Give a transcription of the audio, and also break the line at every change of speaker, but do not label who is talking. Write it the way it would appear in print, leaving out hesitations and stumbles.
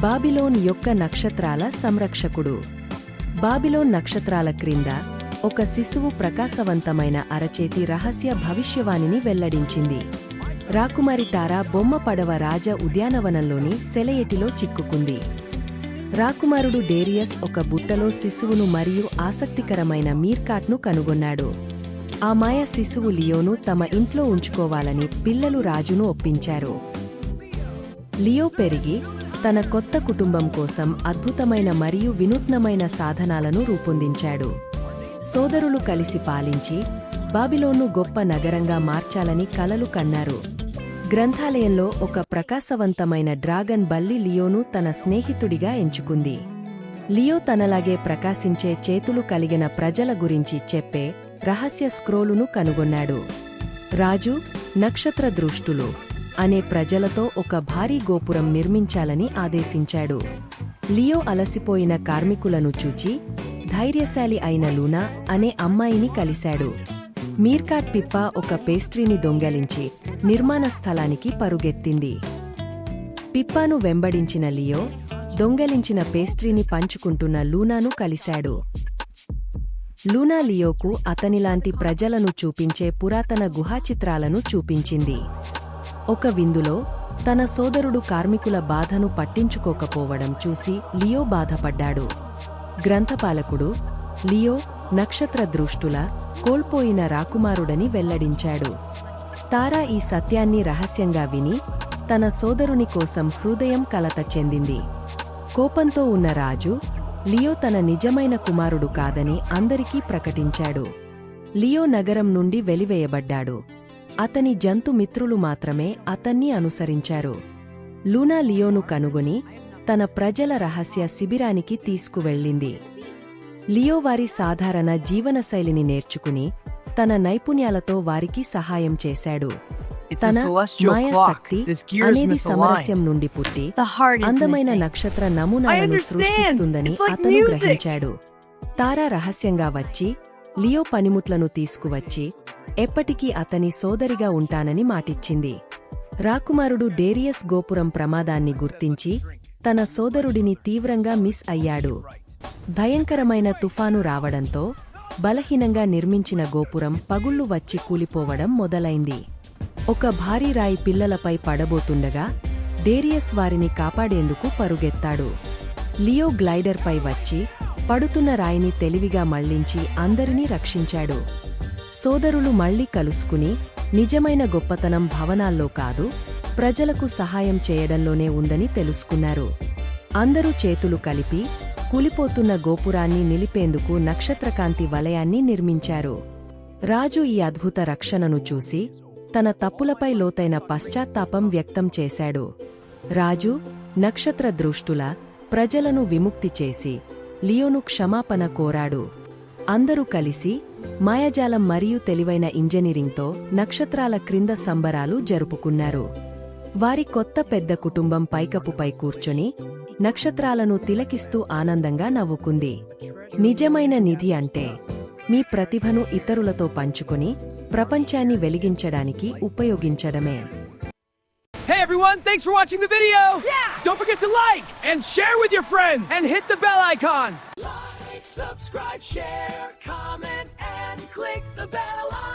Babylon యొక్క నక్షత్రాల సంరక్షకుడు. Babylon నక్షత్రాల క్రింద ఒక శిశువు ప్రకాశవంతమైన అరచేతి రహస్య భవిష్యవాణిని వెల్లడించింది. రాకుమారి టారా బొమ్మ పడవ రాజ ఉద్యానవనంలోని సెలయేటిలో చిక్కుకుంది. రాకుమారుడు డేరియస్ ఒక బుట్టలో శిశువును మరియు ఆసక్తికరమైన మీర్కాట్ను కనుగొన్నాడు. ఆ మాయ శిశువు లియోను తమ ఇంట్లో ఉంచుకోవాలని పిల్లలు రాజును ఒప్పించారు. లియో పెరిగి తన కొత్త కుటుంబం కోసం అద్భుతమైన మరియు వినూత్నమైన సాధనాలను రూపొందించాడు. సోదరులు కలిసి పాలించి బాబిలోన్ను గొప్ప నగరంగా మార్చాలని కలలు కన్నారు. గ్రంథాలయంలో ఒక ప్రకాశవంతమైన డ్రాగన్ బల్లి లియోను తన స్నేహితుడిగా ఎంచుకుంది. లియో తనలాగే ప్రకాశించే చేతులు కలిగిన ప్రజల గురించి చెప్పే రహస్య స్క్రోలును కనుగొన్నాడు. రాజు నక్షత్ర దృష్టులు అనే ప్రజలతో ఒక భారీ గోపురం నిర్మించాలని ఆదేశించాడు. లియో అలసిపోయిన కార్మికులను చూచి ధైర్యశాలి అయిన లూనా అనే అమ్మాయిని కలిశాడు. మీర్కాట్ పిప్ప ఒక పేస్ట్రీని దొంగలించి నిర్మాణ స్థలానికి పరుగెత్తింది. పిప్పాను వెంబడించిన లియో దొంగలించిన పేస్ట్రీని పంచుకుంటున్న లూనాను కలిశాడు. లూనా లియోకు అతనిలాంటి ప్రజలను చూపించే పురాతన గుహాచిత్రాలను చూపించింది. ఒక విందులో తన సోదరుడు కార్మికుల బాధను పట్టించుకోకపోవడం చూసి లియో బాధపడ్డాడు. గ్రంథపాలకుడు లియో నక్షత్ర దృష్టుల కోల్పోయిన రాకుమారుడని వెల్లడించాడు. తారా ఈ సత్యాన్ని రహస్యంగా విని తన సోదరుని కోసం హృదయం కలత చెందింది. కోపంతో ఉన్న రాజు లియో తన నిజమైన కుమారుడు కాదని అందరికీ ప్రకటించాడు. లియో నగరం నుండి వెలివేయబడ్డాడు. అతని జంతు మిత్రులు మాత్రమే అతన్ని అనుసరించారు. లూనా లియోను కనుగొని తన ప్రజల రహస్య శిబిరానికి తీసుకువెళ్ళింది. లియో వారి సాధారణ జీవనశైలిని నేర్చుకుని తన నైపుణ్యాలతో వారికి సహాయం చేశాడు. తన మాయాశక్తి అనేది సమరస్యం నుండి పుట్టి అందమైన నక్షత్ర నమూనాలను సృష్టిస్తుందని అతను గ్రహించాడు. తారా రహస్యంగా వచ్చి లియో పనిముట్లను తీసుకువచ్చి ఎప్పటికీ అతని సోదరిగా ఉంటానని మాటిచ్చింది. రాకుమారుడు డేరియస్ గోపురం ప్రమాదాన్ని గుర్తించి తన సోదరుడిని తీవ్రంగా మిస్ అయ్యాడు. భయంకరమైన తుఫాను రావడంతో బలహీనంగా నిర్మించిన గోపురం పగుళ్లు వచ్చి కూలిపోవడం మొదలైంది. ఒక భారీ రాయి పిల్లలపై పడబోతుండగా డేరియస్ వారిని కాపాడేందుకు పరుగెత్తాడు. లియో గ్లైడర్పై వచ్చి పడుతున్న రాయిని తెలివిగా మళ్లించి అందరినీ రక్షించాడు. సోదరులు మళ్లీ కలుసుకుని నిజమైన గొప్పతనం భవనాల్లో కాదు, ప్రజలకు సహాయం చేయడంలోనే ఉందని తెలుసుకున్నారు. అందరూ చేతులు కలిపి కూలిపోతున్న గోపురాన్ని నిలిపేందుకు నక్షత్రకాంతి వలయాన్ని నిర్మించారు. రాజు ఈ అద్భుత రక్షణను చూసి తన తప్పులపై లోతైన పశ్చాత్తాపం వ్యక్తం చేశాడు. రాజు నక్షత్ర దృష్టుల ప్రజలను విముక్తి చేసి లియోను క్షమాపణ కోరాడు. అందరూ కలిసి మాయాజాలం మరియు తెలివైన ఇంజనీరింగ్తో నక్షత్రాల క్రింద సంబరాలు జరుపుకున్నారు. వారి కొత్త పెద్ద కుటుంబం పైకప్పుపై కూర్చొని నక్షత్రాలను తిలకిస్తూ ఆనందంగా నవ్వుకుంది. నిజమైన నిధి అంటే మీ ప్రతిభను ఇతరులతో పంచుకొని ప్రపంచాన్ని వెలిగించడానికి ఉపయోగించడమే.
Hey everyone, thanks for watching the video! Don't forget to like and share with your friends and hit the bell icon!
Like, subscribe, share, comment, and click the bell icon.